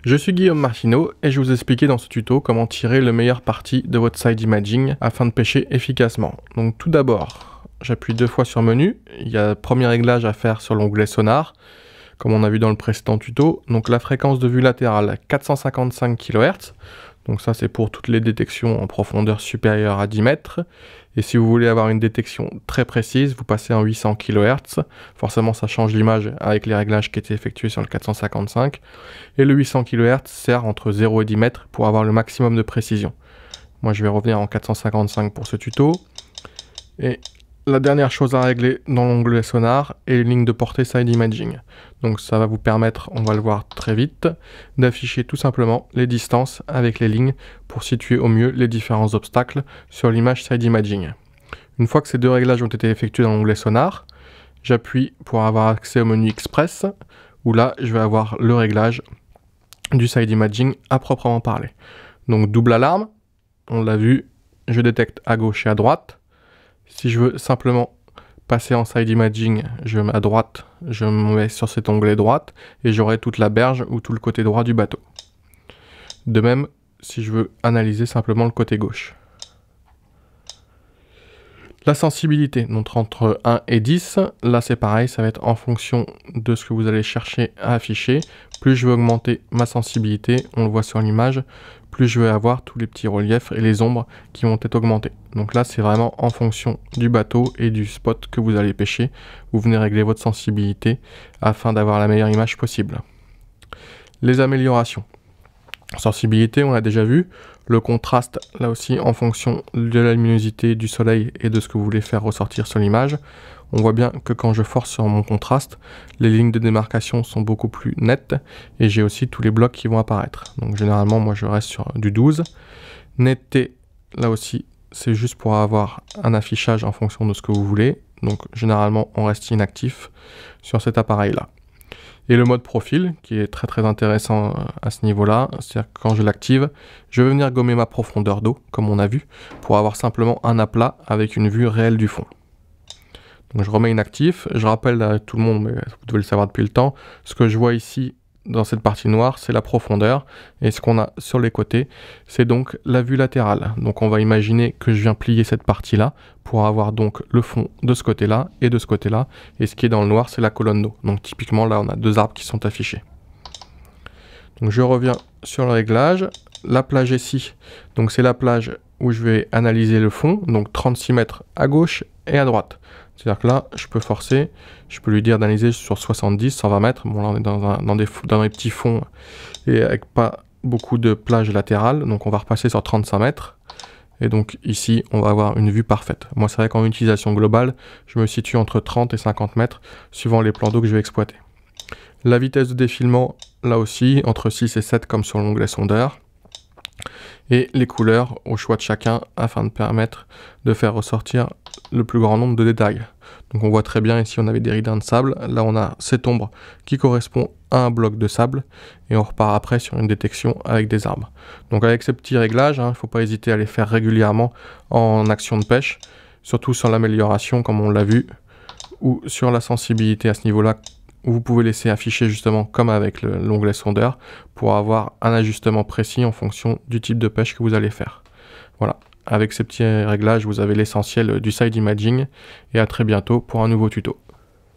Je suis Guillaume Martineau et je vais vous expliquer dans ce tuto comment tirer le meilleur parti de votre side imaging afin de pêcher efficacement. Donc tout d'abord, j'appuie 2 fois sur menu, il y a le premier réglage à faire sur l'onglet sonar, comme on a vu dans le précédent tuto. Donc la fréquence de vue latérale 455 kHz, donc ça c'est pour toutes les détections en profondeur supérieure à 10 mètres. Et si vous voulez avoir une détection très précise, vous passez en 800 kHz. Forcément, ça change l'image avec les réglages qui étaient effectués sur le 455. Et le 800 kHz sert entre 0 et 10 mètres pour avoir le maximum de précision. Moi, je vais revenir en 455 pour ce tuto. Et la dernière chose à régler dans l'onglet sonar est les lignes de portée side imaging. Donc ça va vous permettre, on va le voir très vite, d'afficher tout simplement les distances avec les lignes pour situer au mieux les différents obstacles sur l'image side imaging. Une fois que ces deux réglages ont été effectués dans l'onglet sonar, j'appuie pour avoir accès au menu Express, où là je vais avoir le réglage du side imaging à proprement parler. Donc double alarme, on l'a vu, je détecte à gauche et à droite. Si je veux simplement passer en side imaging, je mets à droite, je me mets sur cet onglet droite et j'aurai toute la berge ou tout le côté droit du bateau. De même, si je veux analyser simplement le côté gauche. La sensibilité, donc entre 1 et 10, là c'est pareil, ça va être en fonction de ce que vous allez chercher à afficher. Plus je vais augmenter ma sensibilité, on le voit sur l'image, plus je vais avoir tous les petits reliefs et les ombres qui vont être augmentés. Donc là c'est vraiment en fonction du bateau et du spot que vous allez pêcher. Vous venez régler votre sensibilité afin d'avoir la meilleure image possible. Les améliorations. Sensibilité, on a déjà vu. Le contraste, là aussi, en fonction de la luminosité du soleil et de ce que vous voulez faire ressortir sur l'image. On voit bien que quand je force sur mon contraste, les lignes de démarcation sont beaucoup plus nettes et j'ai aussi tous les blocs qui vont apparaître. Donc généralement, moi, je reste sur du 12. Netteté, là aussi, c'est juste pour avoir un affichage en fonction de ce que vous voulez. Donc généralement, on reste inactif sur cet appareil-là. Et le mode profil, qui est très intéressant à ce niveau-là, c'est-à-dire que quand je l'active, je vais venir gommer ma profondeur d'eau, comme on a vu, pour avoir simplement un aplat avec une vue réelle du fond. Donc je remets inactif, je rappelle à tout le monde, mais vous devez le savoir depuis le temps, ce que je vois ici dans cette partie noire, c'est la profondeur, et ce qu'on a sur les côtés, c'est donc la vue latérale. Donc on va imaginer que je viens plier cette partie-là, pour avoir donc le fond de ce côté-là et de ce côté-là, et ce qui est dans le noir, c'est la colonne d'eau. Donc typiquement, là, on a 2 arbres qui sont affichés. Donc je reviens sur le réglage, la plage ici, donc c'est la plage où je vais analyser le fond, donc 36 mètres à gauche et à droite. C'est-à-dire que là, je peux forcer, je peux lui dire d'analyser sur 70, 120 mètres. Bon, là, on est dans des petits fonds et avec pas beaucoup de plage latérale. Donc, on va repasser sur 35 mètres. Et donc, ici, on va avoir une vue parfaite. Moi, c'est vrai qu'en utilisation globale, je me situe entre 30 et 50 mètres, suivant les plans d'eau que je vais exploiter. La vitesse de défilement, là aussi, entre 6 et 7, comme sur l'onglet sondeur. Et les couleurs au choix de chacun afin de permettre de faire ressortir le plus grand nombre de détails. Donc on voit très bien ici on avait des ridins de sable, là on a cette ombre qui correspond à un bloc de sable et on repart après sur une détection avec des arbres. Donc avec ces petits réglages, il ne faut pas hésiter à les faire régulièrement en action de pêche, surtout sur l'amélioration comme on l'a vu, ou sur la sensibilité à ce niveau-là, où vous pouvez laisser afficher justement comme avec l'onglet sondeur pour avoir un ajustement précis en fonction du type de pêche que vous allez faire. Voilà, avec ces petits réglages, vous avez l'essentiel du side imaging et à très bientôt pour un nouveau tuto.